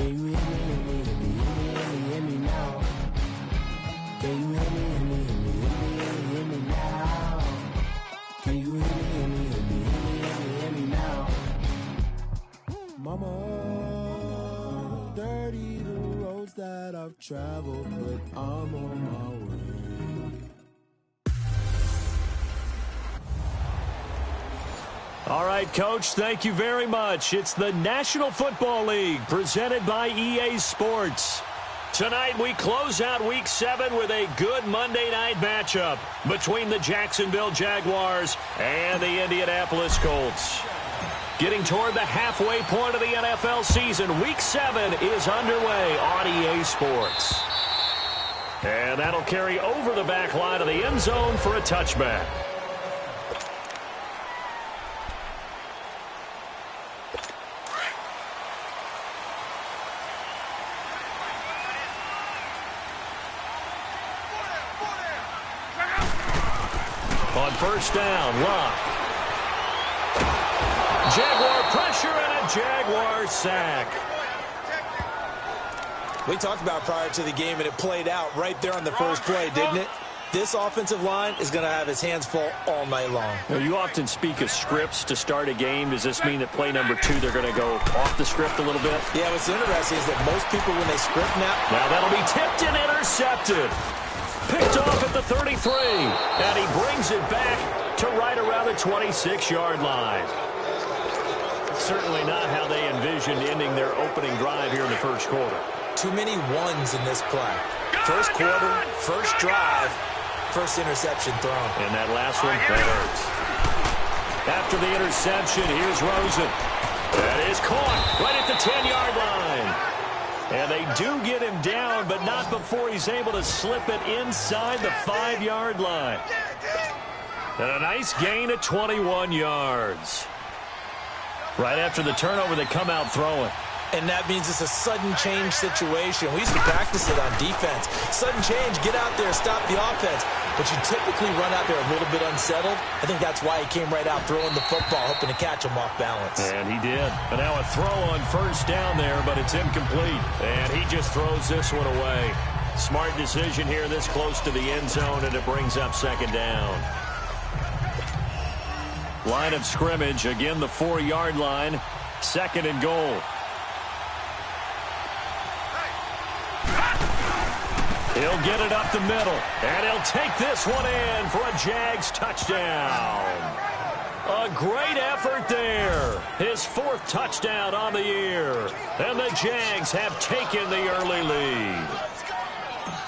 Can you hear me, hear me, hear me, hear me, hear me now? Can you hear me, hear me, hear me, hear me, hear me now? Can you hear me, hear me, hear me, hear me, hear me, hear me now? Mama, dirty the roads that I've traveled, but I'm on my way. All right, Coach, thank you very much. It's the National Football League presented by EA Sports. Tonight, we close out Week 7 with a good Monday night matchup between the Jacksonville Jaguars and the Indianapolis Colts. Getting toward the halfway point of the NFL season, Week 7 is underway on EA Sports. And that'll carry over the back line of the end zone for a touchback. On first down, Locke. Jaguar pressure and a Jaguar sack. We talked about prior to the game, and it played out right there on the first play, didn't it? This offensive line is going to have his hands full all night long. Well, you often speak of scripts to start a game. Does this mean that play number 2, they're going to go off the script a little bit? Yeah, what's interesting is that most people, when they script now that'll be tipped and intercepted. Picked off at the 33, and he brings it back to right around the 26-yard line. Certainly not how they envisioned ending their opening drive here in the first quarter. Too many ones in this play. First quarter, first drive, first interception thrown. And that last one, that hurts. After the interception, here's Rosen. That is caught right at the 10-yard line. And they do get him down, but not before he's able to slip it inside the 5-yard line. And a nice gain of 21 yards. Right after the turnover, they come out throwing. And that means it's a sudden change situation. We used to practice it on defense. Sudden change, get out there, stop the offense. But you typically run out there a little bit unsettled. I think that's why he came right out throwing the football, hoping to catch him off balance. And he did. And now a throw on first down there, but it's incomplete. And he just throws this one away. Smart decision here this close to the end zone, and it brings up second down. Line of scrimmage, again the 4-yard line. Second and goal. He'll get it up the middle, and he'll take this one in for a Jags touchdown. A great effort there. His 4th touchdown on the year. And the Jags have taken the early lead.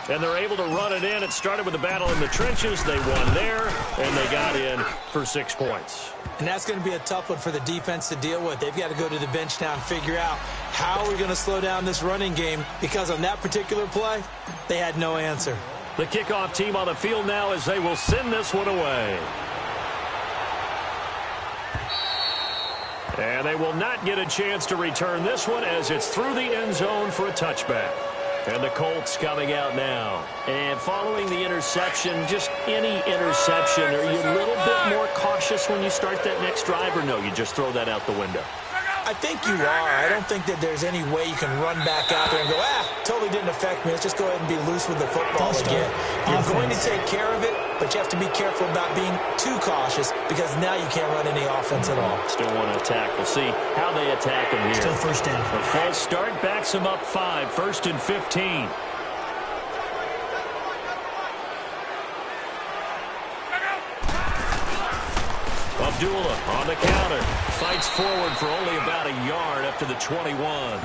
And they're able to run it in. It started with a battle in the trenches. They won there, and they got in for 6 points. And that's going to be a tough one for the defense to deal with. They've got to go to the bench now and figure out how we're going to slow down this running game, because on that particular play, they had no answer. The kickoff team on the field now as they will send this one away. And they will not get a chance to return this one as it's through the end zone for a touchback. And the Colts coming out now. And following the interception, just any interception, are you a little bit more cautious when you start that next drive, or no, you just throw that out the window? I think you are. I don't think that there's any way you can run back out there and go, totally didn't affect me. Let's just go ahead and be loose with the football again. You're going to take care of it, but you have to be careful about being too cautious, because now you can't run any offense at all. Still want to attack. We'll see how they attack him here. Still first down. The false start backs him up 5, 1st and 15. Abdullah on the counter. Fights forward for only about a yard up to the 21.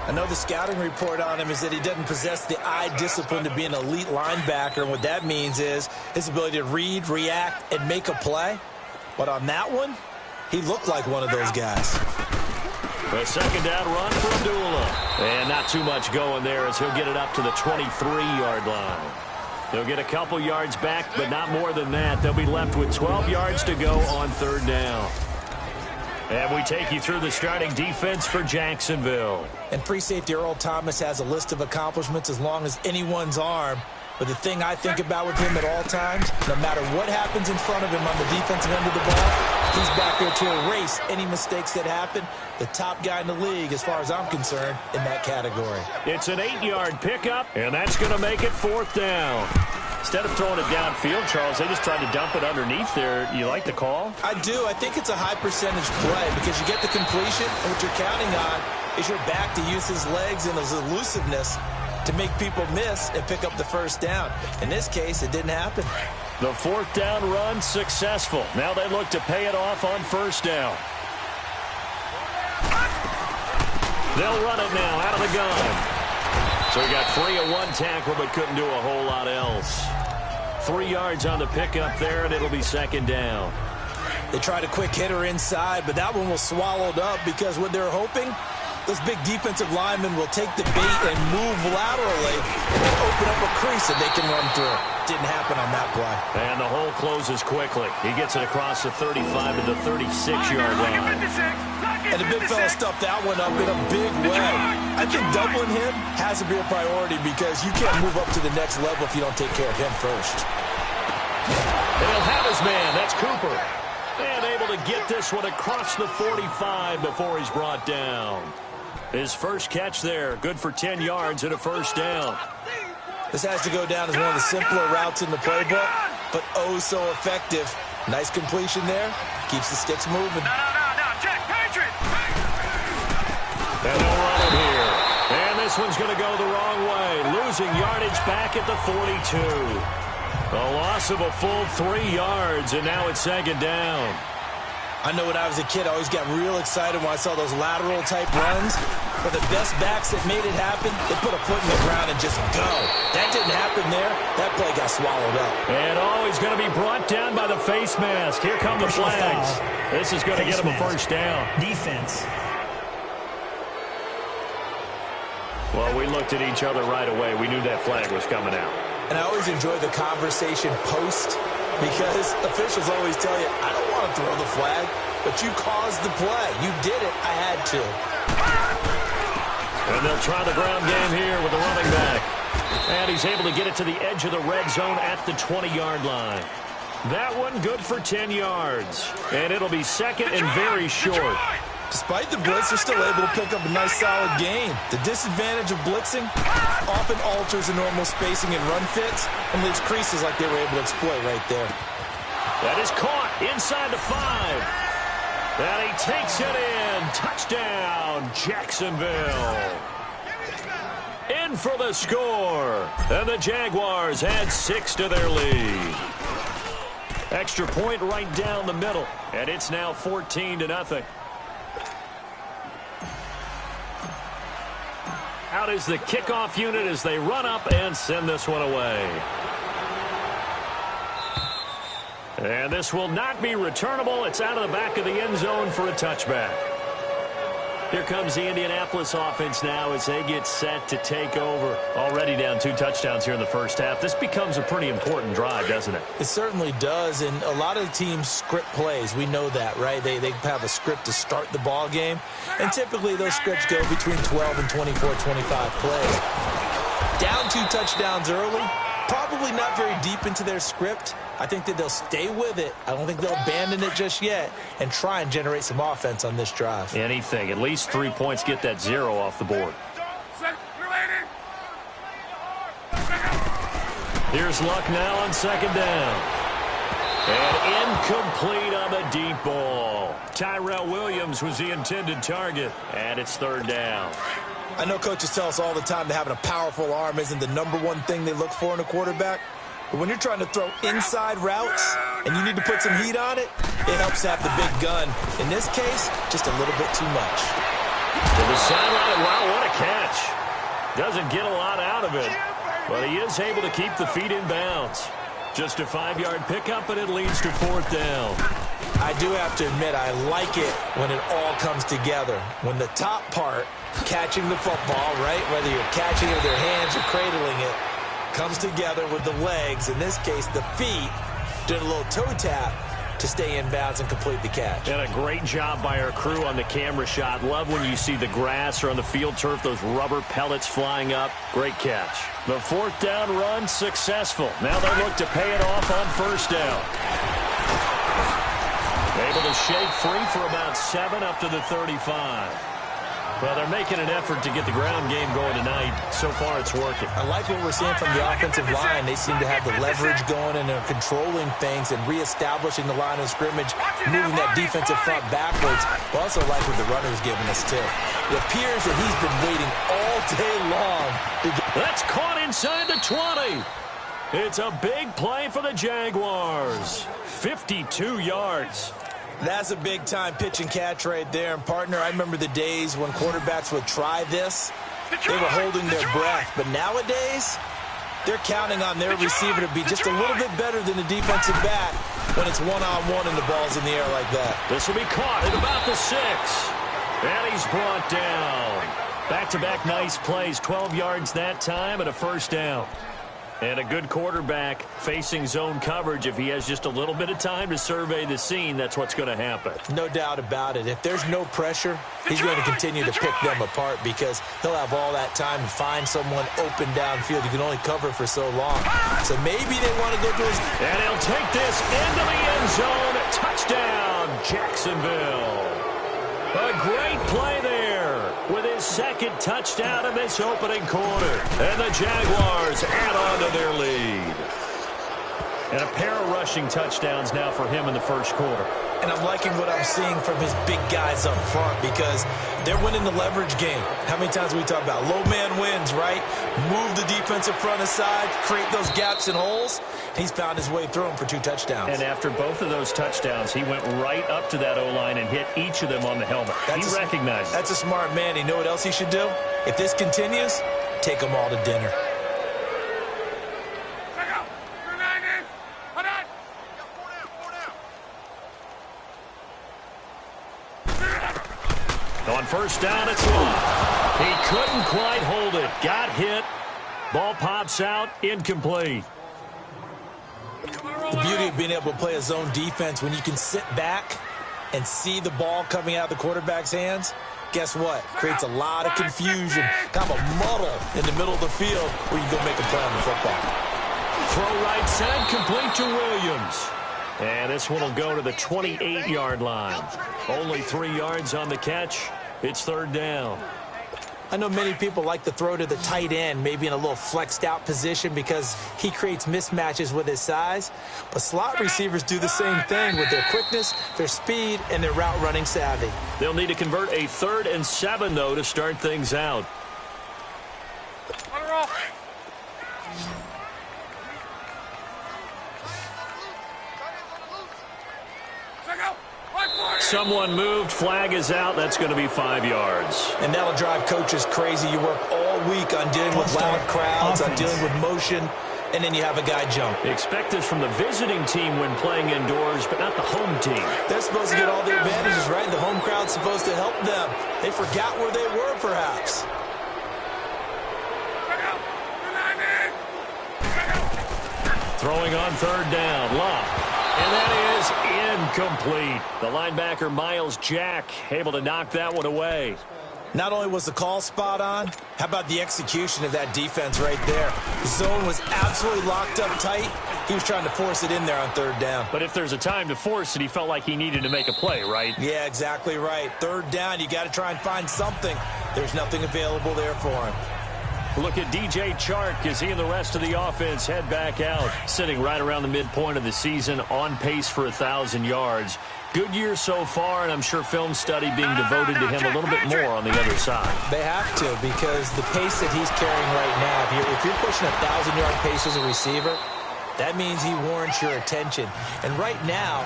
I know the scouting report on him is that he doesn't possess the eye discipline to be an elite linebacker. And what that means is his ability to read, react, and make a play. But on that one, he looked like one of those guys. A second down run for Abdullah. And not too much going there as he'll get it up to the 23-yard line. They'll get a couple yards back, but not more than that. They'll be left with 12 yards to go on 3rd down. And we take you through the starting defense for Jacksonville. And free safety Earl Thomas has a list of accomplishments as long as anyone's arm. But the thing I think about with him at all times, no matter what happens in front of him on the defensive end of the ball, He's back there to erase any mistakes that happen. The top guy in the league, as far as I'm concerned, in that category. It's an 8-yard pickup, and that's going to make it 4th down. Instead of throwing it downfield, Charles, they just tried to dump it underneath there. You like the call? I do. I think it's a high-percentage play because you get the completion, and what you're counting on is your back to use his legs and his elusiveness to make people miss and pick up the first down. In this case, it didn't happen. The 4th down run successful. Now they look to pay it off on 1st down. They'll run it now out of the gun. So he got free of one tackle but couldn't do a whole lot else. 3 yards on the pickup there, and it'll be 2nd down. They tried a quick hitter inside, but that one was swallowed up because what they're hoping, those big defensive linemen will take the bait and move laterally and open up a crease that they can run through. Didn't happen on that play. And the hole closes quickly. He gets it across the 35 to the 36-yard line. And the big fella stuffed that one up in a big way. I think doubling him has to be a priority because you can't move up to the next level if you don't take care of him first. And he'll have his man. That's Cooper. And able to get this one across the 45 before he's brought down. His first catch there, good for 10 yards and a 1st down. This has to go down as one of the simpler routes in the playbook, but oh so effective. Nice completion there. Keeps the sticks moving. No, check, Patriot! And they'll run it here. And this one's going to go the wrong way. Losing yardage back at the 42. A loss of a full 3 yards, and now it's 2nd down. I know when I was a kid, I always got real excited when I saw those lateral-type runs. But the best backs that made it happen, they put a foot in the ground and just go. That didn't happen there. That play got swallowed up. And he's going to be brought down by the face mask. Here come the flags. This is going to get him a 1st down. Defense. Well, we looked at each other right away. We knew that flag was coming out. And I always enjoy the conversation post because officials always tell you, I don't want to throw the flag, but you caused the play. You did it. I had to. And they'll try the ground game here with the running back. And he's able to get it to the edge of the red zone at the 20-yard line. That one good for 10 yards. And it'll be 2nd and very short. Despite the blitz, they're still able to pick up a nice, solid gain. The disadvantage of blitzing often alters the normal spacing and run fits and leaves creases like they were able to exploit right there. That is caught inside the 5. And he takes it in. Touchdown, Jacksonville. In for the score. And the Jaguars add 6 to their lead. Extra point right down the middle. And it's now 14-0. Out is the kickoff unit as they run up and send this one away. And this will not be returnable. It's out of the back of the end zone for a touchback. Here comes the Indianapolis offense now as they get set to take over. Already down 2 touchdowns here in the first half. This becomes a pretty important drive, doesn't it? It certainly does, and a lot of the teams script plays. We know that, right? They have a script to start the ball game, and typically those scripts go between 12 and 24, 25 plays. Down 2 touchdowns early, probably not very deep into their script. I think that they'll stay with it. I don't think they'll abandon it just yet and try and generate some offense on this drive. Anything. At least 3 points, get that 0 off the board. Here's Luck now on 2nd down. And incomplete on the deep ball. Tyrell Williams was the intended target. And it's 3rd down. I know coaches tell us all the time that having a powerful arm isn't the #1 thing they look for in a quarterback. But when you're trying to throw inside routes and you need to put some heat on it, it helps have the big gun. In this case, just a little bit too much. To the sideline, wow, what a catch. Doesn't get a lot out of it, but he is able to keep the feet in bounds. Just a 5-yard pickup, and it leads to 4th down. I do have to admit, I like it when it all comes together. When the top part, catching the football, right, whether you're catching it with your hands or cradling it, comes together with the legs, in this case the feet, did a little toe tap to stay in bounds and complete the catch. And a great job by our crew on the camera shot. Love when you see the grass or on the field turf, those rubber pellets flying up. Great catch. The 4th down run successful. Now they look to pay it off on 1st down. able to shake free for about 7 up to the 35. Well, they're making an effort to get the ground game going tonight. So far, it's working. I like what we're seeing from the offensive line. They seem to have the leverage going, and they're controlling things and reestablishing the line of scrimmage, moving that defensive front backwards. But also like what the runner's giving us, too. It appears that he's been waiting all day long. That's caught inside the 20. It's a big play for the Jaguars. 52 yards. That's a big-time pitch and catch right there. And, partner, I remember the days when quarterbacks would try this. They were holding their breath. But nowadays, they're counting on their receiver to be just a little bit better than the defensive back when it's one-on-one and the ball's in the air like that. This will be caught at about the 6. And he's brought down. Back-to-back nice plays, 12 yards that time and a first down. And a good quarterback facing zone coverage. If he has just a little bit of time to survey the scene, that's what's going to happen. No doubt about it. If there's no pressure, he's going to continue to pick them apart because he'll have all that time to find someone open downfield. You can only cover for so long. So maybe they want to go to his... And he'll take this into the end zone. Touchdown, Jacksonville. A great play there with his second touchdown in this opening quarter. And the Jaguars add on to their lead. And a pair of rushing touchdowns now for him in the first quarter. And I'm liking what I'm seeing from his big guys up front because they're winning the leverage game. How many times we talk about low man wins, right? Move the defensive front aside, create those gaps and holes. He's found his way through them for 2 touchdowns. And after both of those touchdowns, he went right up to that O-line and hit each of them on the helmet. He recognized it. That's a smart man. You know what else he should do? If this continues, take them all to dinner. On first down, it's long. He couldn't quite hold it. Got hit. Ball pops out. Incomplete. The beauty of being able to play a zone defense when you can sit back and see the ball coming out of the quarterback's hands, guess what? Creates a lot of confusion, kind of a muddle in the middle of the field where you go make a play on the football. Throw right side, complete to Williams. And this one will go to the 28-yard line. Only 3 yards on the catch. It's third down. I know many people like to throw to the tight end, maybe in a little flexed out position because he creates mismatches with his size. But slot receivers do the same thing with their quickness, their speed, and their route running savvy. They'll need to convert a 3rd and 7, though, to start things out. Someone moved. Flag is out. That's going to be 5 yards. And that'll drive coaches crazy. You work all week on dealing with loud crowds, on dealing with motion, and then you have a guy jump. Expect this from the visiting team when playing indoors, but not the home team. They're supposed to get all the advantages, right? The home crowd's supposed to help them. They forgot where they were, perhaps. Throwing on third down. Love. And that is incomplete. The linebacker, Miles Jack, able to knock that one away. Not only was the call spot on, how about the execution of that defense right there? The zone was absolutely locked up tight. He was trying to force it in there on third down. But if there's a time to force it, he felt like he needed to make a play, right? Yeah, exactly right. Third down, you got to try and find something. There's nothing available there for him. Look at DJ Chark as he and the rest of the offense head back out, sitting right around the midpoint of the season, on pace for 1,000 yards. Good year so far, and I'm sure film study being devoted to him a little bit more on the other side. They have to, because the pace that he's carrying right now, if you're pushing a 1,000-yard pace as a receiver, that means he warrants your attention. And right now,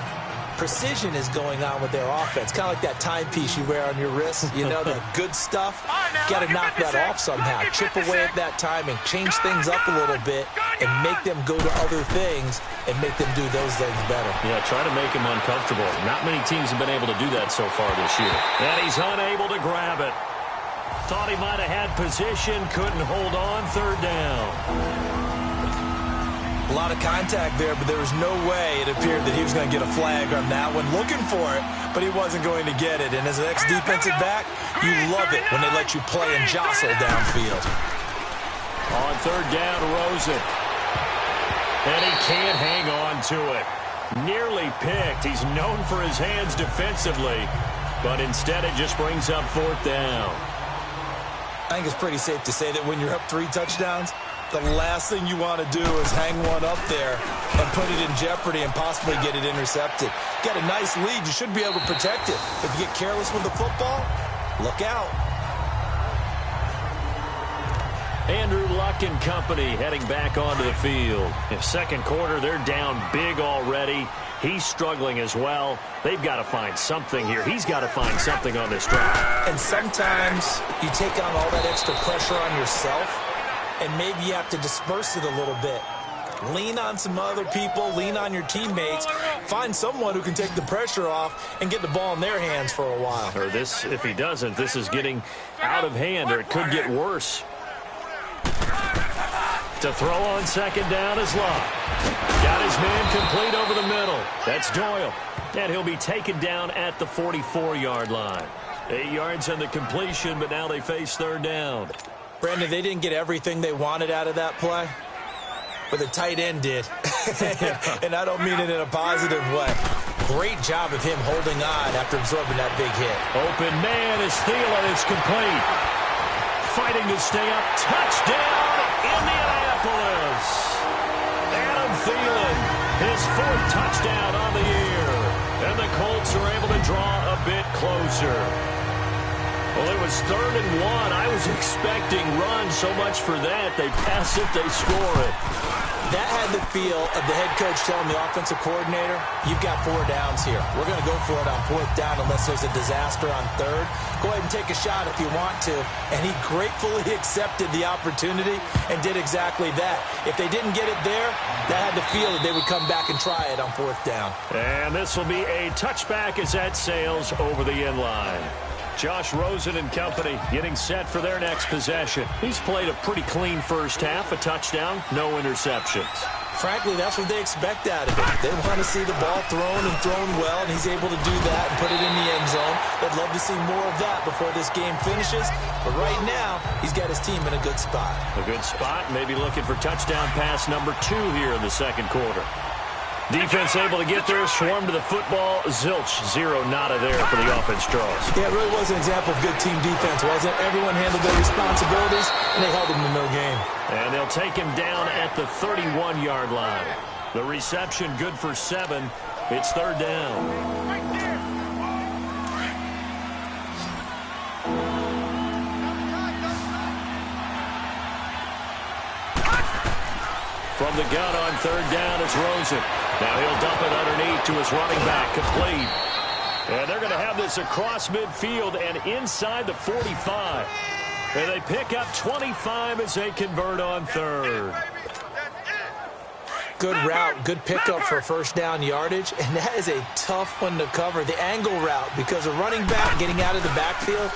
precision is going on with their offense. Kind of like that timepiece you wear on your wrist. You know, that good stuff. Got to knock that off somehow. Chip away at that timing. Change things up a little bit and make them go to other things and make them do those things better. Yeah, try to make him uncomfortable. Not many teams have been able to do that so far this year. And he's unable to grab it. Thought he might have had position. Couldn't hold on. Third down. A lot of contact there, but there was no way it appeared that he was going to get a flag on that one. Looking for it, but he wasn't going to get it. And as an ex-defensive back, you love it when they let you play and jostle downfield. On third down, Rosen. And he can't hang on to it. Nearly picked. He's known for his hands defensively, but instead it just brings up fourth down. I think it's pretty safe to say that when you're up 3 touchdowns, the last thing you want to do is hang one up there and put it in jeopardy and possibly get it intercepted. Get a nice lead. You should be able to protect it. If you get careless with the football, look out. Andrew Luck and company heading back onto the field. In second quarter, they're down big already. He's struggling as well. They've got to find something here. He's got to find something on this drive. And sometimes you take on all that extra pressure on yourself, and maybe you have to disperse it a little bit. Lean on some other people. Lean on your teammates. Find someone who can take the pressure off and get the ball in their hands for a while. Or this, if he doesn't, this is getting out of hand, or it could get worse. To throw on second down is Luck. Got his man complete over the middle. That's Doyle. And he'll be taken down at the 44-yard line. 8 yards on the completion, but now they face third down. Brandon, they didn't get everything they wanted out of that play, but the tight end did. And I don't mean it in a positive way. Great job of him holding on after absorbing that big hit. Open man is Thielen. It's complete. Fighting to stay up. Touchdown, Indianapolis. Adam Thielen, his 4th touchdown on the year. And the Colts are able to draw a bit closer. Well, it was 3rd and 1. I was expecting run. So much for that. They pass it, they score it. That had the feel of the head coach telling the offensive coordinator, you've got 4 downs here. We're going to go for it on 4th down unless there's a disaster on 3rd. Go ahead and take a shot if you want to. And he gratefully accepted the opportunity and did exactly that. If they didn't get it there, that had the feel that they would come back and try it on 4th down. And this will be a touchback as that sails over the end line. Josh Rosen and company getting set for their next possession. He's played a pretty clean first half, a touchdown, no interceptions. Frankly, that's what they expect out of him. They want to see the ball thrown and thrown well, and he's able to do that and put it in the end zone. They'd love to see more of that before this game finishes. But right now, he's got his team in a good spot. A good spot, maybe looking for touchdown pass number 2 here in the second quarter. Defense able to get there, swarm to the football. Zilch, 0 nada there for the offense draws. Yeah, it really was an example of good team defense, wasn't it? Everyone handled their responsibilities, and they held them to no gain. And they'll take him down at the 31-yard line. The reception good for 7. It's 3rd down. From the gun on 3rd down is Rosen. Now he'll dump it underneath to his running back, complete. And they're going to have this across midfield and inside the 45. And they pick up 25 as they convert on 3rd. Good route, good pickup for 1st down yardage, and that is a tough one to cover, the angle route, because a running back getting out of the backfield,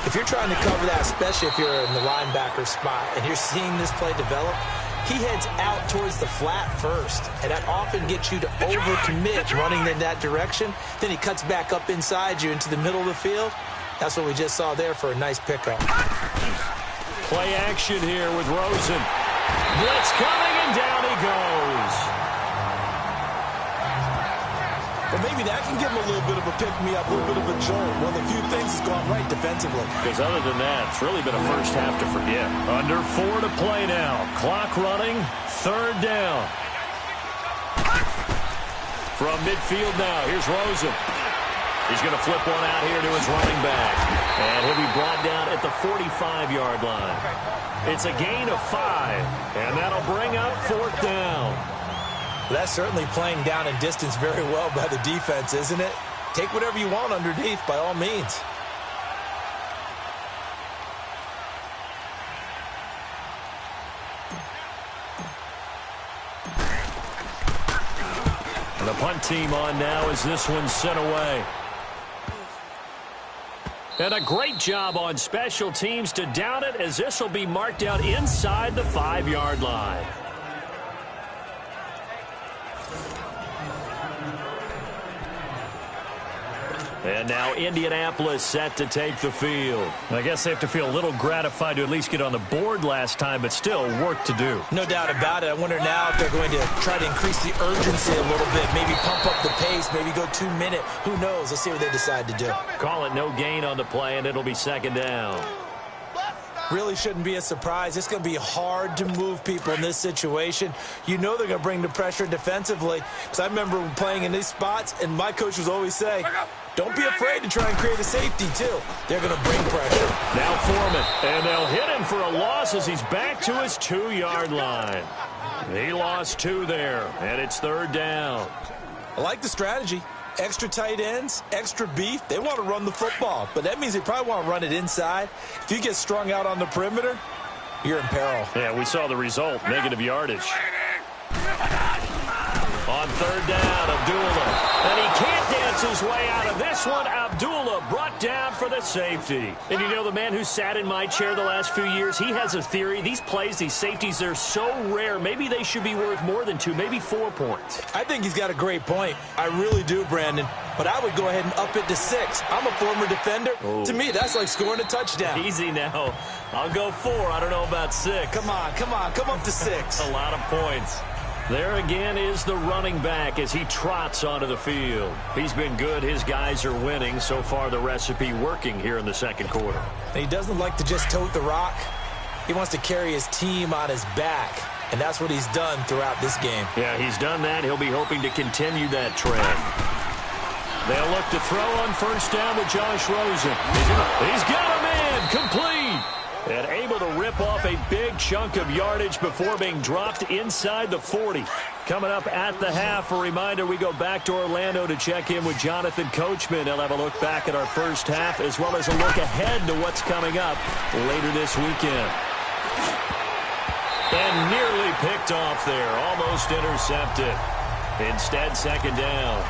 if you're trying to cover that, especially if you're in the linebacker spot and you're seeing this play develop, he heads out towards the flat first, and that often gets you to overcommit running in that direction. Then he cuts back up inside you into the middle of the field. That's what we just saw there for a nice pickup. Play action here with Rosen. Blitz coming, and down he goes. But maybe that can give him a little bit of a pick-me-up, a little bit of a jolt. One of the few things that's gone right defensively. Because other than that, it's really been a first half to forget. Under 4 to play now. Clock running, 3rd down. From midfield now, here's Rosen. He's going to flip one out here to his running back. And he'll be brought down at the 45-yard line. It's a gain of 5, and that'll bring up 4th down. That's certainly playing down in distance very well by the defense, isn't it? Take whatever you want underneath, by all means. And the punt team on now as this one's sent away. And a great job on special teams to down it, as this will be marked out inside the 5-yard line. And now Indianapolis set to take the field. I guess they have to feel a little gratified to at least get on the board last time, but still work to do. No doubt about it. I wonder now if they're going to try to increase the urgency a little bit, maybe pump up the pace, maybe go 2 minute. Who knows? Let's see what they decide to do. Call it no gain on the play, and it'll be second down. Really shouldn't be a surprise. It's going to be hard to move people in this situation. You know they're going to bring the pressure defensively. Because I remember playing in these spots, and my coach was always saying, don't be afraid to try and create a safety, too. They're going to bring pressure. Now Foreman, and they'll hit him for a loss as he's back to his 2-yard line. He lost 2 there, and it's third down. I like the strategy. Extra tight ends, extra beef. They want to run the football, but that means they probably want to run it inside. If you get strung out on the perimeter, you're in peril. Yeah, we saw the result, negative yardage. On third down, Abdullah. And he can't dance his way out of this one. Abdullah brought down for the safety. And you know, the man who sat in my chair the last few years, he has a theory. These plays, these safeties, they're so rare. Maybe they should be worth more than 2, maybe 4 points. I think he's got a great point. I really do, Brandon. But I would go ahead and up it to 6. I'm a former defender. Oh. To me, that's like scoring a touchdown. Easy now. I'll go 4. I don't know about 6. Come on. Come up to 6. A lot of points. There again is the running back as he trots onto the field. He's been good. His guys are winning. So far, the recipe working here in the second quarter. He doesn't like to just tote the rock. He wants to carry his team on his back, and that's what he's done throughout this game. Yeah, he's done that. He'll be hoping to continue that trend. They'll look to throw on first down with Josh Rosen. He's got him in. Complete. And able to rip off a big chunk of yardage before being dropped inside the 40. Coming up at the half, a reminder, we go back to Orlando to check in with Jonathan Coachman. He'll have a look back at our first half as well as a look ahead to what's coming up later this weekend. And nearly picked off there, almost intercepted. Instead, second down.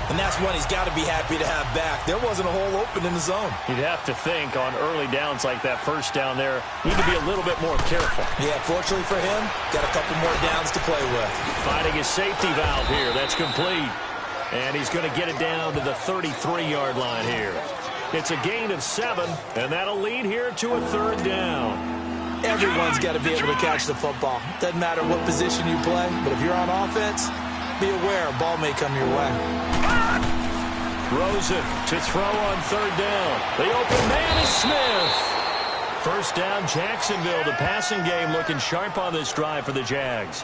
And that's one he's got to be happy to have back. There wasn't a hole open in the zone. You'd have to think on early downs like that first down there, need to be a little bit more careful. Yeah, fortunately for him, got a couple more downs to play with. Finding his safety valve here. That's complete. And he's going to get it down to the 33-yard line here. It's a gain of 7, and that'll lead here to a third down. Everyone's got to be able to catch the football. Doesn't matter what position you play, but if you're on offense, be aware a ball may come your way. Rosen to throw on third down. The open man is Smith. First down, Jacksonville. The passing game looking sharp on this drive for the Jags.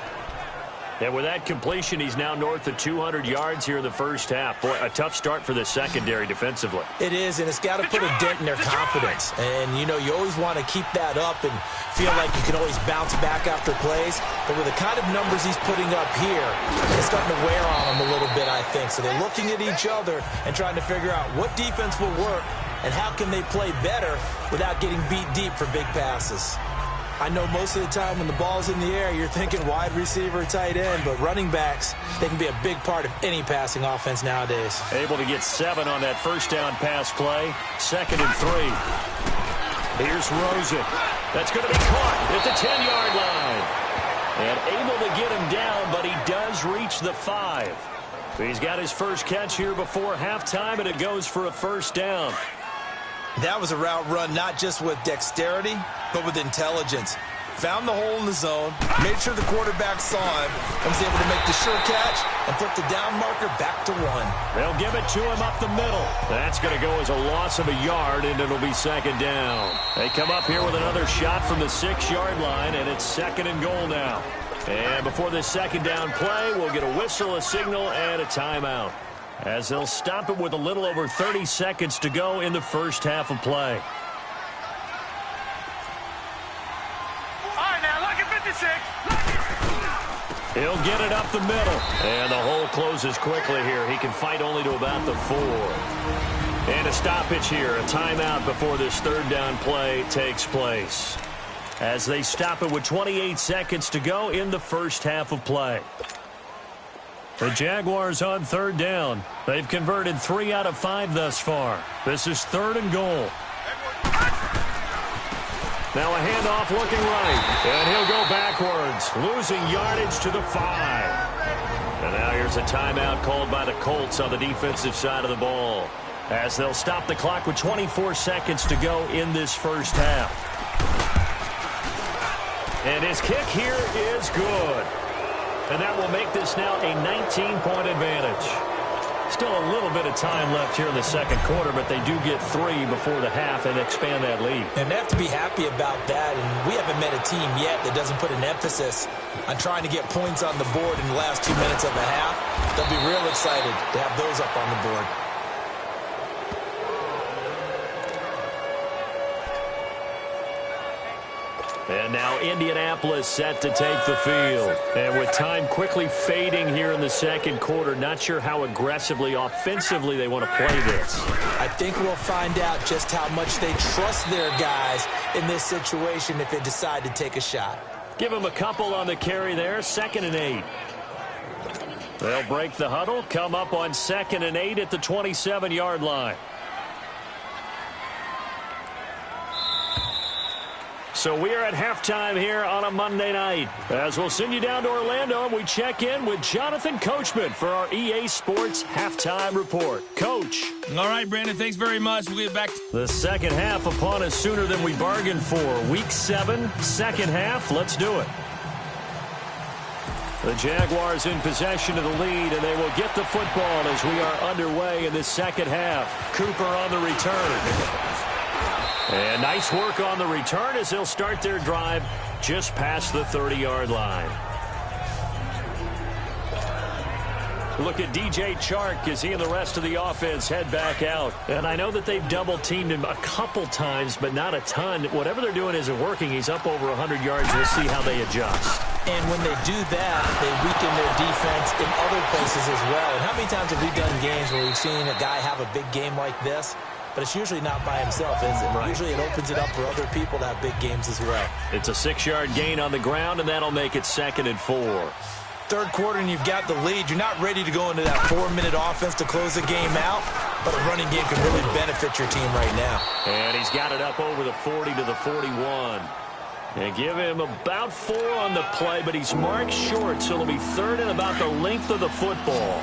And with that completion, he's now north of 200 yards here in the first half. Boy, a tough start for the secondary defensively. It is, and it's got to put a dent in their confidence. And, you know, you always want to keep that up and feel like you can always bounce back after plays. But with the kind of numbers he's putting up here, it's starting to wear on them a little bit, I think. So they're looking at each other and trying to figure out what defense will work and how can they play better without getting beat deep for big passes. I know most of the time when the ball's in the air, you're thinking wide receiver, tight end, but running backs, they can be a big part of any passing offense nowadays. Able to get 7 on that first down pass play. 2nd and 3. Here's Rosen. That's going to be caught at the 10-yard line. And able to get him down, but he does reach the 5. He's got his first catch here before halftime, and it goes for a first down. That was a route run not just with dexterity, but with intelligence. Found the hole in the zone, made sure the quarterback saw him, and was able to make the sure catch and flip the down marker back to 1. They'll give it to him up the middle. That's going to go as a loss of a yard, and it'll be second down. They come up here with another shot from the 6-yard line, and it's 2nd and goal now. And before this second down play, we'll get a whistle, a signal, and a timeout, as they'll stop it with a little over 30 seconds to go in the first half of play. All right, now, look at 56. He'll get it up the middle. And the hole closes quickly here. He can fight only to about the 4. And a stoppage here, a timeout before this third down play takes place, as they stop it with 28 seconds to go in the first half of play. The Jaguars on third down. They've converted 3 out of 5 thus far. This is 3rd and goal. Now a handoff looking right, and he'll go backwards, losing yardage to the 5. And now here's a timeout called by the Colts on the defensive side of the ball, as they'll stop the clock with 24 seconds to go in this first half. And his kick here is good. And that will make this now a 19-point advantage. Still a little bit of time left here in the second quarter, but they do get 3 before the half and expand that lead. And they have to be happy about that. And we haven't met a team yet that doesn't put an emphasis on trying to get points on the board in the last 2 minutes of the half. They'll be real excited to have those up on the board. And now Indianapolis set to take the field. And with time quickly fading here in the second quarter, not sure how aggressively, offensively they want to play this. I think we'll find out just how much they trust their guys in this situation if they decide to take a shot. Give them a couple on the carry there, 2nd and 8. They'll break the huddle, come up on 2nd and 8 at the 27-yard line. So we are at halftime here on a Monday night. As we'll send you down to Orlando, and we check in with Jonathan Coachman for our EA Sports Halftime Report. Coach. All right, Brandon, thanks very much. We'll get back to The second half upon us sooner than we bargained for. Week 7, second half. Let's do it. The Jaguars in possession of the lead, and they will get the football as we are underway in this second half. Cooper on the return. And nice work on the return as they'll start their drive just past the 30-yard line. Look at DJ Chark as he and the rest of the offense head back out. And I know that they've double-teamed him a couple times, but not a ton. Whatever they're doing isn't working. He's up over 100 yards. We'll see how they adjust. And when they do that, they weaken their defense in other places as well. And how many times have we done games where we've seen a guy have a big game like this? But it's usually not by himself, is it? Right. Usually it opens it up for other people to have big games as well. It's a 6-yard gain on the ground, and that'll make it 2nd and 4. Third quarter, and you've got the lead. You're not ready to go into that 4-minute offense to close the game out, but a running game can really benefit your team right now. And he's got it up over the 40 to the 41. And give him about 4 on the play, but he's marked short, so it'll be 3rd and about the length of the football.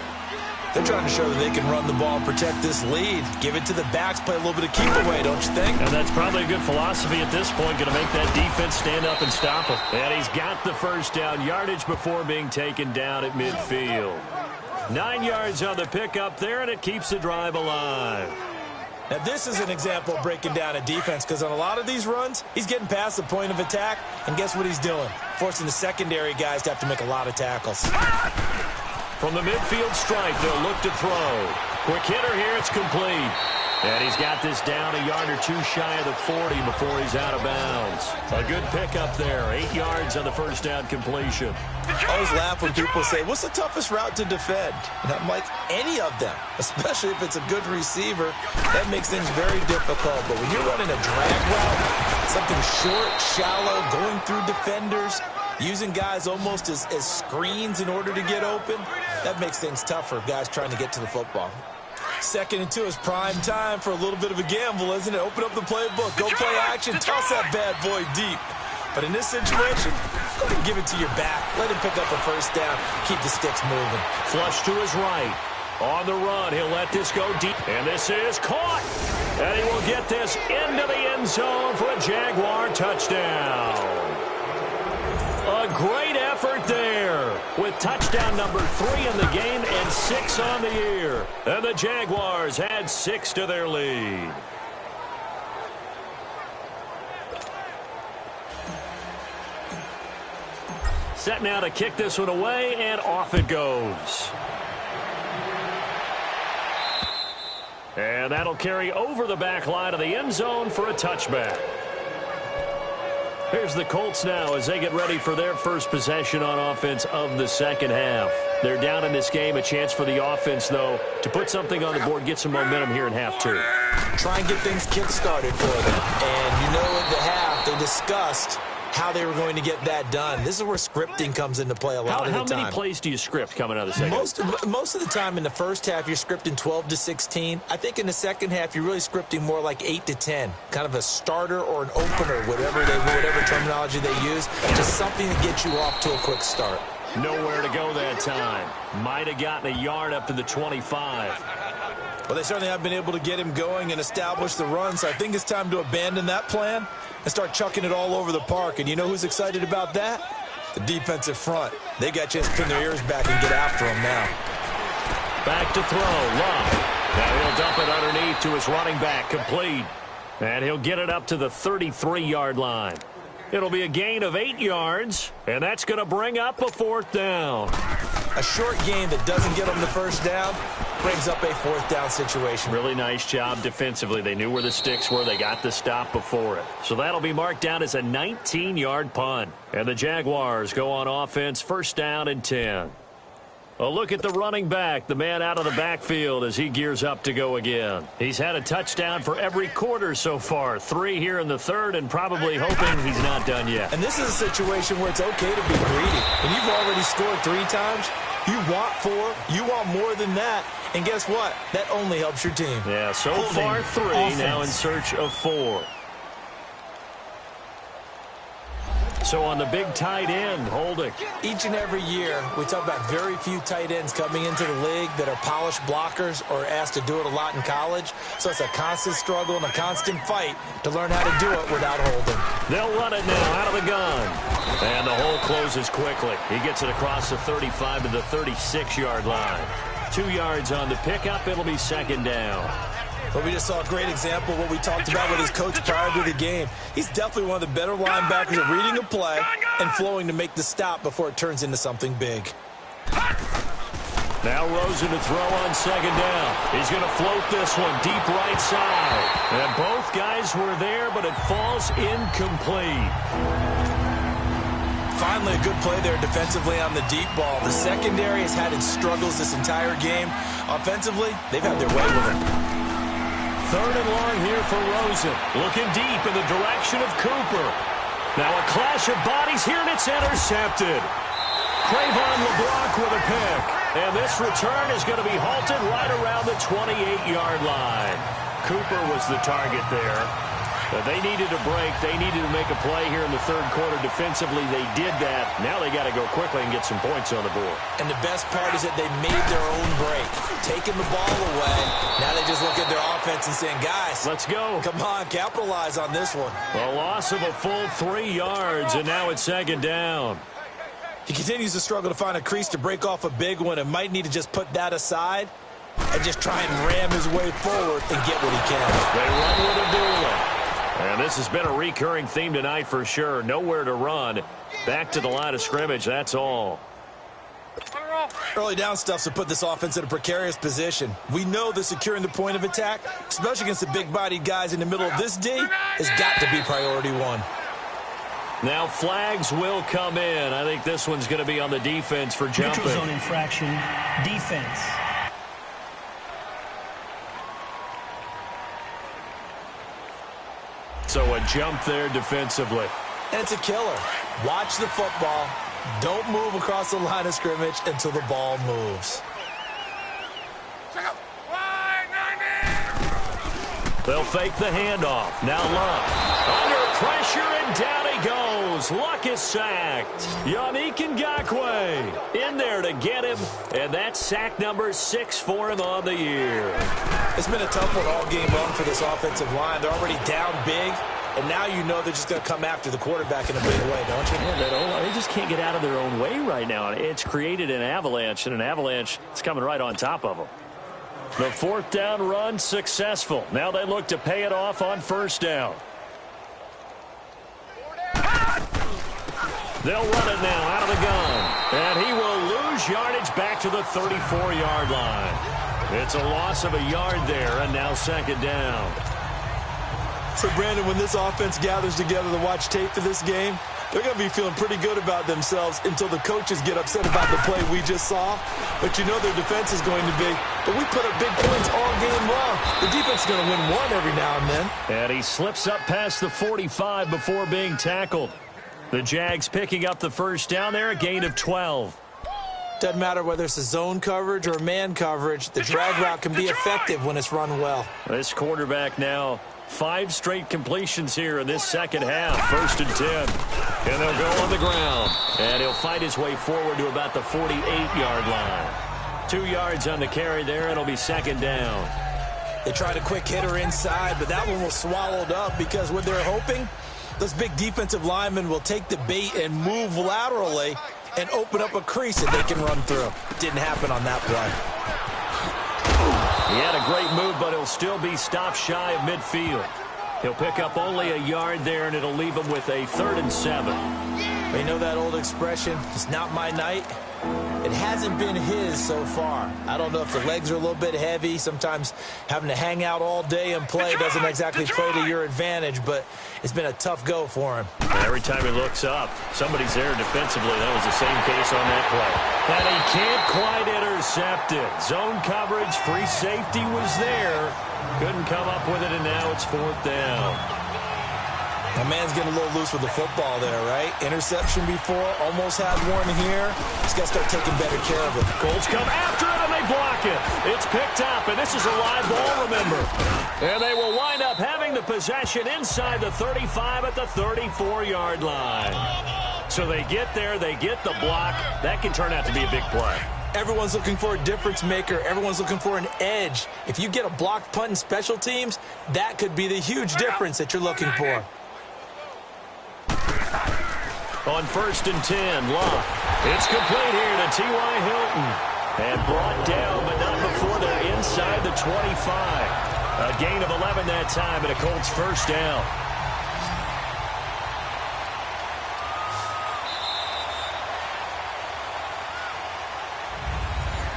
They're trying to show that they can run the ball and protect this lead. Give it to the backs, play a little bit of keep away, don't you think? And that's probably a good philosophy at this point, going to make that defense stand up and stop him. And he's got the first down, yardage before being taken down at midfield. 9 yards on the pickup there, and it keeps the drive alive. Now, this is an example of breaking down a defense, because on a lot of these runs, he's getting past the point of attack, and guess what he's doing? Forcing the secondary guys to have to make a lot of tackles. From the midfield stripe, they'll look to throw. Quick hitter here, it's complete. And he's got this down a yard or 2 shy of the 40 before he's out of bounds. A good pickup there, 8 yards on the first down completion. I always laugh when people say, what's the toughest route to defend? And I'm like, any of them, especially if it's a good receiver. That makes things very difficult. But when you're running a drag route, something short, shallow, going through defenders, using guys almost as screens in order to get open, that makes things tough for guys trying to get to the football. 2nd and 2 is prime time for a little bit of a gamble, isn't it? Open up the playbook, go play action, toss that bad boy deep. But in this situation, go ahead and give it to your back. Let him pick up a first down, keep the sticks moving. Flush to his right. On the run, he'll let this go deep. And this is caught. And he will get this into the end zone for a Jaguar touchdown. A great effort there with touchdown number 3 in the game and 6 on the year. And the Jaguars add 6 to their lead. Set now to kick this one away, and off it goes. And that'll carry over the back line of the end zone for a touchback. Here's the Colts now as they get ready for their first possession on offense of the second half. They're down in this game. A chance for the offense, though, to put something on the board, get some momentum here in half 2. Try and get things kick-started for them. And you know at the half, they discussed how they were going to get that done. This is where scripting comes into play a lot of the time. How many plays do you script coming out of the second? Most of the time in the first half, you're scripting 12 to 16. I think in the second half, you're really scripting more like 8 to 10. Kind of a starter or an opener, whatever terminology they use. Just something to get you off to a quick start. Nowhere to go that time. Might have gotten a yard up to the 25. Well, they certainly have been able to get him going and establish the run, so I think it's time to abandon that plan and start chucking it all over the park. And you know who's excited about that? The defensive front. They got a chance to pin their ears back and get after him now. Back to throw. Love. Now he'll dump it underneath to his running back. Complete. And he'll get it up to the 33-yard line. It'll be a gain of 8 yards, and that's going to bring up a 4th down. A short gain that doesn't get them the first down brings up a 4th down situation. Really nice job defensively. They knew where the sticks were. They got the stop before it. So that'll be marked down as a 19-yard punt. And the Jaguars go on offense, 1st down and 10. A look at the running back, the man out of the backfield as he gears up to go again. He's had a touchdown for every quarter so far. 3 here in the 3rd, and probably hoping he's not done yet. And this is a situation where it's okay to be greedy. And you've already scored 3 times. You want 4. You want more than that. And guess what? That only helps your team. Yeah, so far 3, now in search of 4. So on the big tight end, holding. Each and every year, we talk about very few tight ends coming into the league that are polished blockers or asked to do it a lot in college. So it's a constant struggle and a constant fight to learn how to do it without holding. They'll run it now out of the gun. And the hole closes quickly. He gets it across the 35 to the 36-yard line. 2 yards on the pickup. It'll be 2nd down. But we just saw a great example of what we talked about with his coach prior to the game. He's definitely one of the better linebackers at reading a play and flowing to make the stop before it turns into something big. Now Rosen to throw on 2nd down. He's going to float this one deep right side. And both guys were there, but it falls incomplete. Finally, a good play there defensively on the deep ball. The secondary has had its struggles this entire game. Offensively, they've had their way with it. 3rd and long here for Rosen. Looking deep in the direction of Cooper. Now a clash of bodies here, and it's intercepted. Cravon LeBlanc with a pick. And this return is going to be halted right around the 28-yard line. Cooper was the target there. But they needed a break. They needed to make a play here in the 3rd quarter. Defensively, they did that. Now they got to go quickly and get some points on the board. And the best part is that they made their own break. Taking the ball away. Now they just look at their offense and saying, guys, let's go. Come on, capitalize on this one. A loss of a full 3 yards, and now it's 2nd down. He continues to struggle to find a crease to break off a big one and might need to just put that aside and just try and ram his way forward and get what he can. They run with a duel. And this has been a recurring theme tonight for sure. Nowhere to run. Back to the line of scrimmage, that's all. Early down stuffs to put this offense in a precarious position. We know that securing the point of attack, especially against the big-bodied guys in the middle of this D, has got to be priority 1. Now flags will come in. I think this one's going to be on the defense for jumping. Neutral zone infraction, defense. So a jump there defensively. And it's a killer. Watch the football. Don't move across the line of scrimmage until the ball moves. They'll fake the handoff. Now Luck. Under pressure, and down he goes. Luck is sacked. Yannick Ngakoue in there to get him. And that's sack number 6 for him on the year. It's been a tough one all game long for this offensive line. They're already down big. And now you know they're just going to come after the quarterback in a big way, don't you? Yeah, they just can't get out of their own way right now. It's created an avalanche, and an avalanche is coming right on top of them. The 4th down run successful. Now they look to pay it off on 1st down. They'll run it now out of the gun. And he will lose yardage back to the 34-yard line. It's a loss of a yard there, and now 2nd down. So, Brandon, when this offense gathers together to watch tape for this game, they're going to be feeling pretty good about themselves until the coaches get upset about the play we just saw. But you know their defense is going to be, but we put up big points all game long. The defense is going to win one every now and then. And he slips up past the 45 before being tackled. The Jags picking up the 1st down there, a gain of 12. Doesn't matter whether it's a zone coverage or man coverage, the drag route can be effective when it's run well. This quarterback now, 5 straight completions here in this second half. 1st and 10. And they'll go on the ground. And he'll fight his way forward to about the 48-yard line. 2 yards on the carry there. It'll be 2nd down. They tried a quick hitter inside, but that one was swallowed up because what they're hoping, those big defensive linemen will take the bait and move laterally and open up a crease that they can run through. Didn't happen on that play. He had a great move, but he'll still be stopped shy of midfield. He'll pick up only a yard there, and it'll leave him with a 3rd and 7. You know that old expression, it's not my night? It hasn't been his so far. I don't know if the legs are a little bit heavy. Sometimes having to hang out all day and play doesn't exactly play to your advantage, but it's been a tough go for him. Every time he looks up, somebody's there defensively. That was the same case on that play. And he can't quite intercept it. Zone coverage, free safety was there. Couldn't come up with it, and now it's 4th down. My man's getting a little loose with the football there, right? Interception before, almost had one here. He's got to start taking better care of it. Colts come after it, and they block it. It's picked up, and this is a live ball, remember. And they will wind up having the possession inside the 35 at the 34-yard line. So they get there, they get the block. That can turn out to be a big play. Everyone's looking for a difference maker. Everyone's looking for an edge. If you get a blocked punt in special teams, that could be the huge difference that you're looking for. On 1st and 10, Locke. It's complete here to T.Y. Hilton. And brought down, but not before they're inside the 25. A gain of 11 that time, and a Colts 1st down.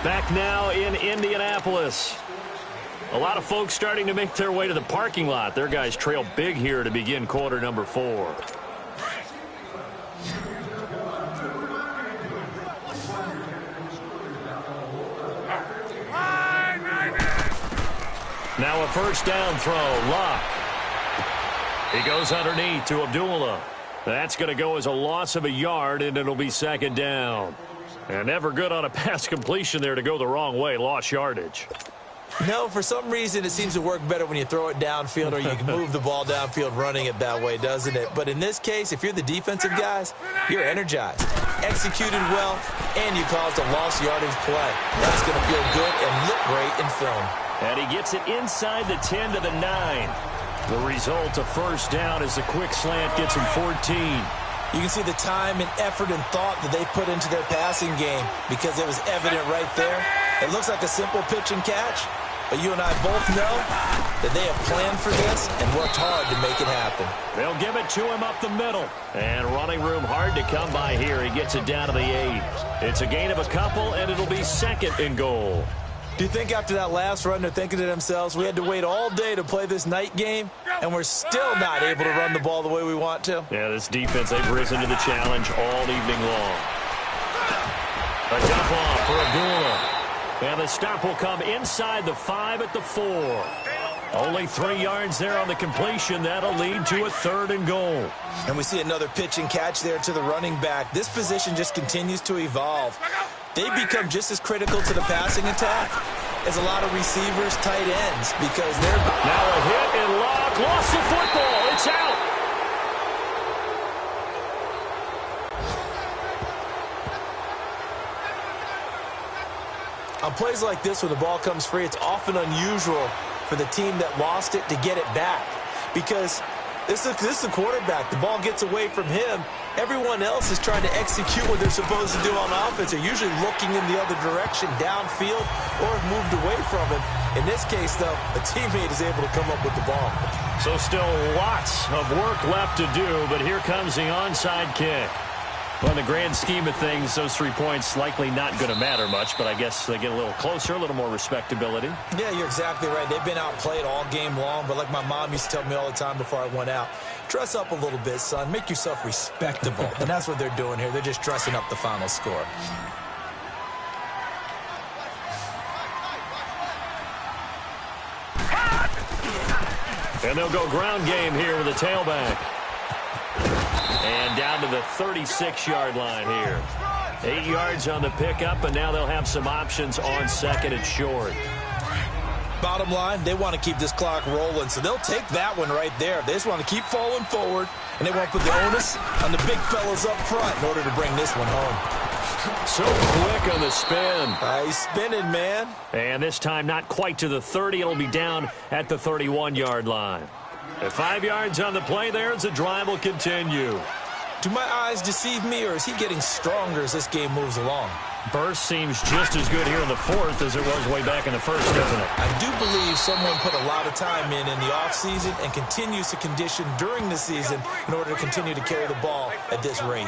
Back now in Indianapolis. A lot of folks starting to make their way to the parking lot. Their guys trail big here to begin quarter number 4. Now a 1st down throw. Locke. He goes underneath to Abdullah. That's going to go as a loss of a yard, and it'll be 2nd down. And never good on a pass completion there to go the wrong way. Lost yardage. No, for some reason it seems to work better when you throw it downfield or you can move the ball downfield running it that way, doesn't it? But in this case, if you're the defensive guys, you're energized, executed well, and you caused a lost yardage play. That's going to feel good and look great in film. And he gets it inside the 10 to the 9. The result, a 1st down as the quick slant gets him 14. You can see the time and effort and thought that they put into their passing game because it was evident right there. It looks like a simple pitch and catch, but you and I both know that they have planned for this and worked hard to make it happen. They'll give it to him up the middle. And running room hard to come by here. He gets it down to the 8. It's a gain of a couple, and it'll be 2nd and goal. Do you think after that last run they're thinking to themselves, we had to wait all day to play this night game, and we're still not able to run the ball the way we want to? Yeah, this defense, they've risen to the challenge all evening long. A dump off for Abdullah. And the stop will come inside the 5 at the 4. Only 3 yards there on the completion. That'll lead to a 3rd and goal. And we see another pitch and catch there to the running back. This position just continues to evolve. They become just as critical to the passing attack as a lot of receivers, tight ends, because they're... Now a hit and Locke lost the football. It's out. On plays like this, when the ball comes free, it's often unusual for the team that lost it to get it back, because this is the quarterback. The ball gets away from him. Everyone else is trying to execute what they're supposed to do on offense. They're usually looking in the other direction, downfield, or have moved away from him. In this case, though, a teammate is able to come up with the ball. So still lots of work left to do, but here comes the onside kick. Well, in the grand scheme of things, those 3 points likely not going to matter much, but I guess they get a little closer, a little more respectability. Yeah, you're exactly right. They've been outplayed all game long, but like my mom used to tell me all the time before I went out, dress up a little bit, son. Make yourself respectable. And that's what they're doing here. They're just dressing up the final score. And they'll go ground game here with a tailback. And down to the 36-yard line here. 8 yards on the pickup, and now they'll have some options on second and short. Bottom line, they want to keep this clock rolling, so they'll take that one right there. They just want to keep falling forward, and they want to put the onus on the big fellas up front in order to bring this one home. So quick on the spin. He's spinning, man. And this time not quite to the 30. It'll be down at the 31-yard line. At 5 yards on the play there as the drive will continue. Do my eyes deceive me, or is he getting stronger as this game moves along? Burst seems just as good here in the fourth as it was way back in the first, doesn't it? I do believe someone put a lot of time in the offseason and continues to condition during the season in order to continue to carry the ball at this rate.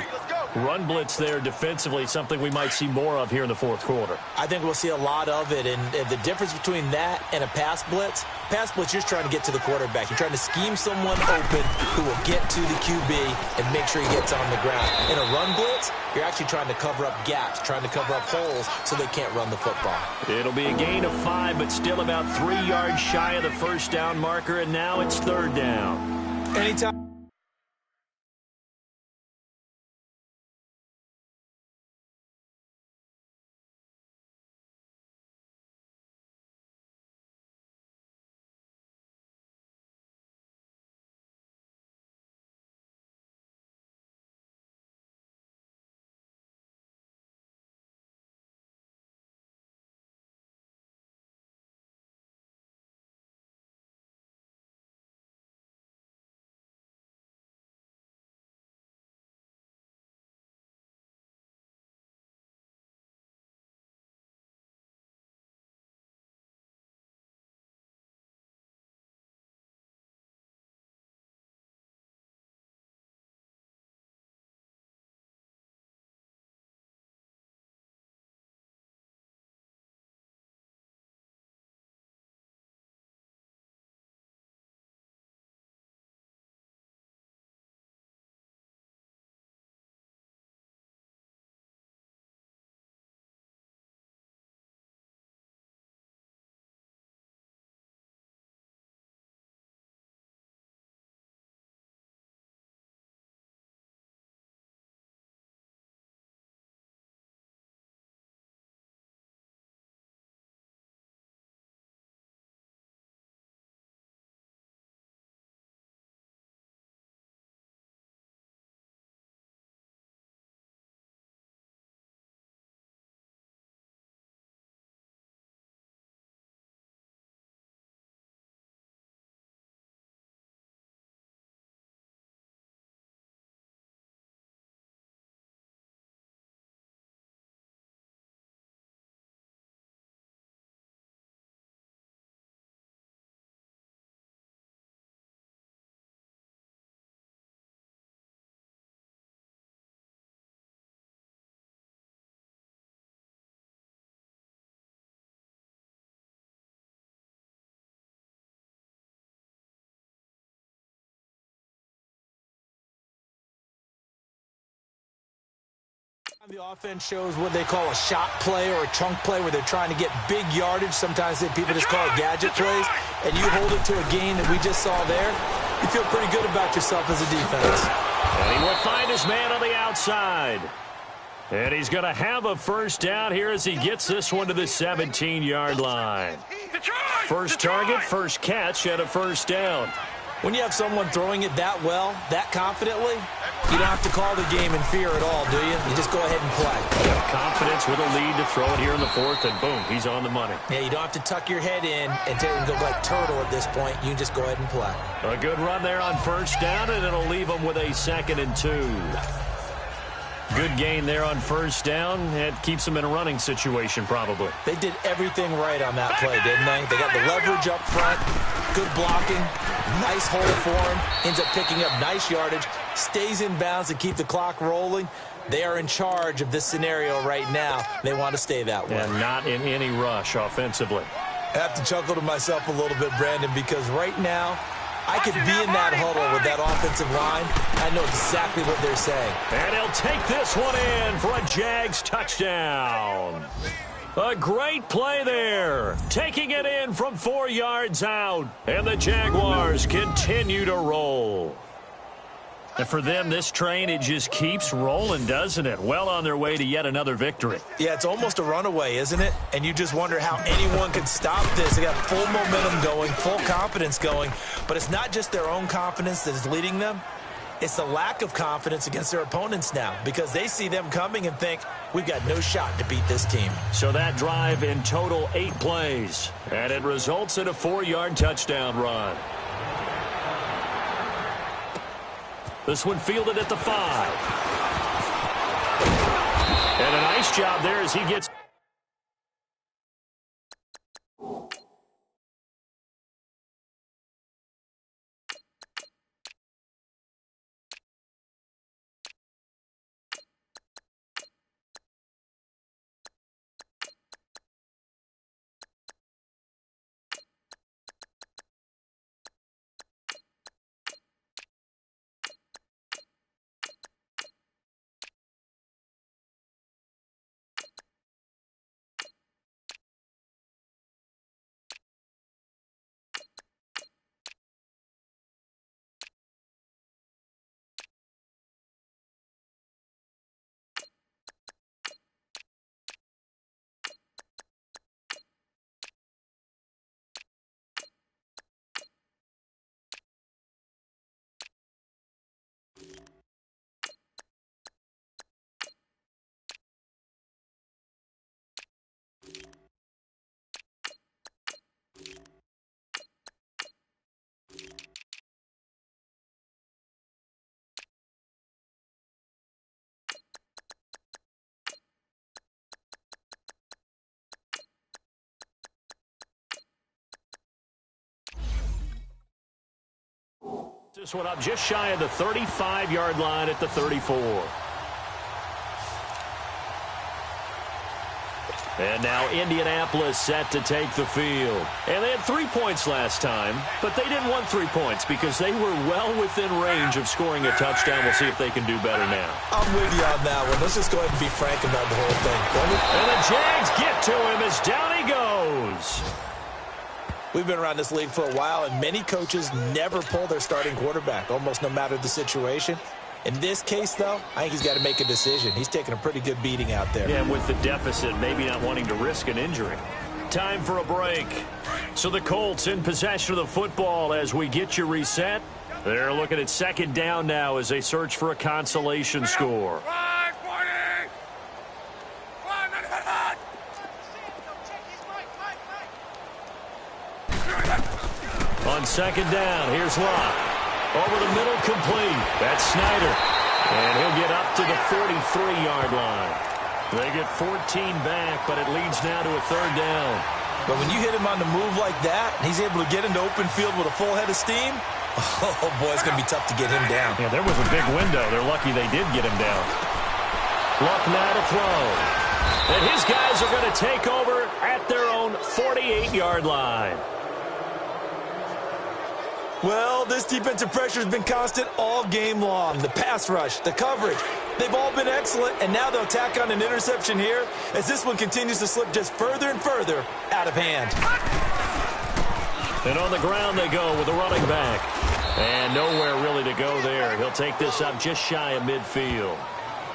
Run blitz there defensively, something we might see more of here in the fourth quarter. I think we'll see a lot of it, and the difference between that and a pass blitz, you're just trying to get to the quarterback. You're trying to scheme someone open who will get to the QB and make sure he gets on the ground. In a run blitz, you're actually trying to cover up gaps, trying to cover up holes so they can't run the football. It'll be a gain of 5, but still about 3 yards shy of the first down marker, and now it's third down. Anytime. The offense shows what they call a shot play or a chunk play where they're trying to get big yardage. Sometimes people just call it gadget plays. And you hold it to a gain that we just saw there, you feel pretty good about yourself as a defense. And he will find his man on the outside. And he's going to have a first down here as he gets this one to the 17-yard line. First target, first catch, and a first down. When you have someone throwing it that well, that confidently, you don't have to call the game in fear at all, do you? You just go ahead and play. Confidence with a lead to throw it here in the fourth, and boom, he's on the money. Yeah, you don't have to tuck your head in and go like turtle at this point. You can just go ahead and play. A good run there on first down, and it'll leave them with a 2nd and 2. Good gain there on first down. It keeps them in a running situation, probably. They did everything right on that play, didn't they? They got the leverage up front, good blocking, nice hole for him, ends up picking up nice yardage, stays in bounds to keep the clock rolling. They are in charge of this scenario right now. They want to stay that way. And not in any rush offensively. I have to chuckle to myself a little bit, Brandon, because right now, I could be in that huddle with that offensive line. I know exactly what they're saying. And he'll take this one in for a Jags touchdown. A great play there. Taking it in from 4 yards out. And the Jaguars continue to roll. And for them, this train, it just keeps rolling, doesn't it? Well on their way to yet another victory. Yeah, it's almost a runaway, isn't it? And you just wonder how anyone could stop this. They got full momentum going, full confidence going. But it's not just their own confidence that is leading them. It's the lack of confidence against their opponents now because they see them coming and think, we've got no shot to beat this team. So that drive in total 8 plays, and it results in a 4-yard touchdown run. This one fielded at the 5. And a nice job there as he gets... This one up just shy of the 35-yard line at the 34. And now Indianapolis set to take the field. And they had 3 points last time, but they didn't want 3 points because they were well within range of scoring a touchdown. We'll see if they can do better now. I'm with you on that one. Let's just go ahead and be frank about the whole thing. And the Jags get to him as down he goes. We've been around this league for a while, and many coaches never pull their starting quarterback, almost no matter the situation. In this case, though, I think he's got to make a decision. He's taking a pretty good beating out there. Yeah, with the deficit, maybe not wanting to risk an injury. Time for a break. So the Colts in possession of the football as we get you reset. They're looking at second down now as they search for a consolation score. On second down, here's Locke. Over the middle, complete. That's Snyder. And he'll get up to the 43-yard line. They get 14 back, but it leads now to a third down. But when you hit him on the move like that, he's able to get into open field with a full head of steam, oh, boy, it's going to be tough to get him down. Yeah, there was a big window. They're lucky they did get him down. Luck now to throw. And his guys are going to take over at their own 48-yard line. Well, this defensive pressure has been constant all game long. The pass rush, the coverage, they've all been excellent, and now they'll tack on an interception here as this one continues to slip just further and further out of hand. And on the ground they go with a running back. And nowhere really to go there. He'll take this up just shy of midfield.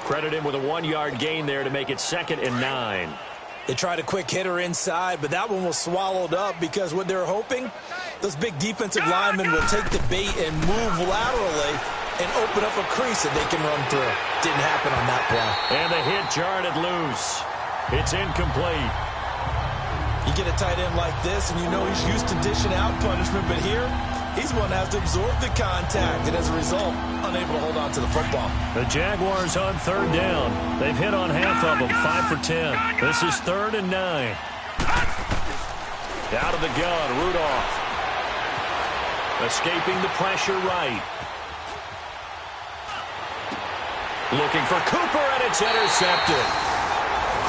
Credit him with a 1-yard gain there to make it 2nd and 9. They tried a quick hitter inside, but that one was swallowed up because what they're hoping, those big defensive linemen will take the bait and move laterally and open up a crease that they can run through. Didn't happen on that play. And the hit jarred it loose. It's incomplete. You get a tight end like this, and you know he's used to dishing out punishment, but here, he's one that has to absorb the contact, and as a result, unable to hold on to the football. The Jaguars on third down. They've hit on half of them, 5 for 10. This is 3rd and 9. Out of the gun, Rudolph. Escaping the pressure right. Looking for Cooper, and it's intercepted.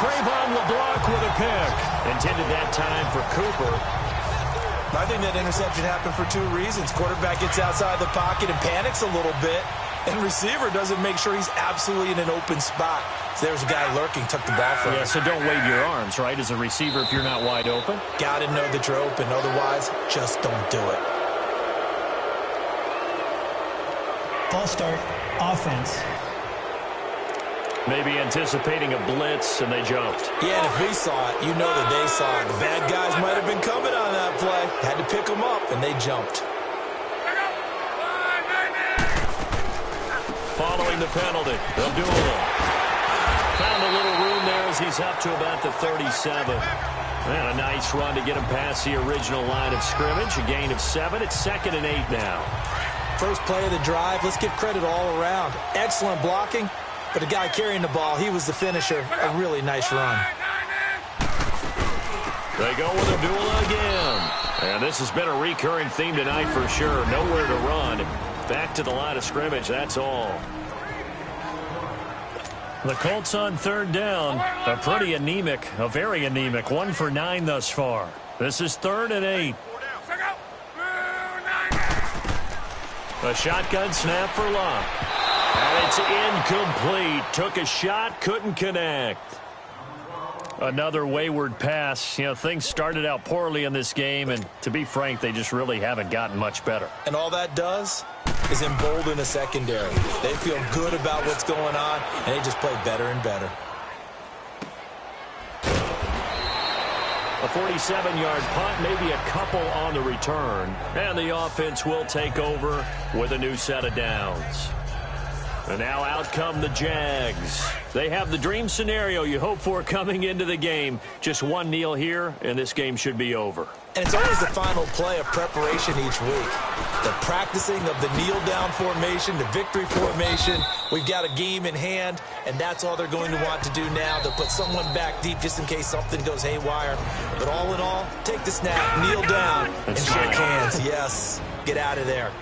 Crayvon LeBlanc with a pick. Intended that time for Cooper. I think that interception happened for 2 reasons. Quarterback gets outside the pocket and panics a little bit, and receiver doesn't make sure he's absolutely in an open spot. So there's a guy lurking, took the ball from him. Yeah, so don't wave your arms, right, as a receiver if you're not wide open. Got to know that you're open. Otherwise, just don't do it. False start, offense. Maybe anticipating a blitz, and they jumped. Yeah, and if we saw it, you know that they saw it. The bad guys might have been coming on that play. Had to pick them up, and they jumped. Following the penalty, they'll do it. Found a little room there as he's up to about the 37. And a nice run to get him past the original line of scrimmage. A gain of 7. It's 2nd and 8 now. First play of the drive, let's give credit all around. Excellent blocking, but the guy carrying the ball, he was the finisher. A really nice run. They go with Abdullah again. And this has been a recurring theme tonight for sure. Nowhere to run. Back to the line of scrimmage, that's all. The Colts on 3rd down. A pretty anemic, a very anemic 1 for 9 thus far. This is 3rd and 8. A shotgun snap for Locke. And it's incomplete. Took a shot, couldn't connect. Another wayward pass. You know, things started out poorly in this game, and to be frank, they just really haven't gotten much better. And all that does is embolden the secondary. They feel good about what's going on, and they just play better and better. A 47-yard punt, maybe a couple on the return. And the offense will take over with a new set of downs. And now out come the Jags. They have the dream scenario you hope for coming into the game. Just one kneel here, and this game should be over. And it's always the final play of preparation each week. The practicing of the kneel-down formation, the victory formation. We've got a game in hand, and that's all they're going to want to do now. They'll put someone back deep just in case something goes haywire. But all in all, take the snap, kneel down, and shake hands. Yes, get out of there.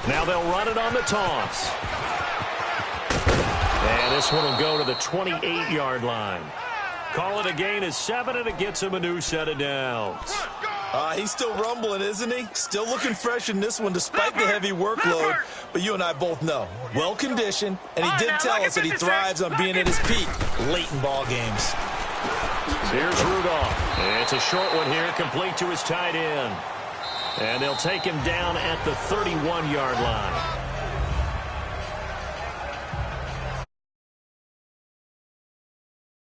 Now they'll run it on the toss. And this one will go to the 28-yard line. Call it a gain of 7, and it gets him a new set of downs. He's still rumbling, isn't he? Still looking fresh in this one despite the heavy workload. But you and I both know, well-conditioned, and he did tell us that he thrives on being at his peak late in ball games. Here's Rudolph. It's a short one here, complete to his tight end. And they'll take him down at the 31-yard line.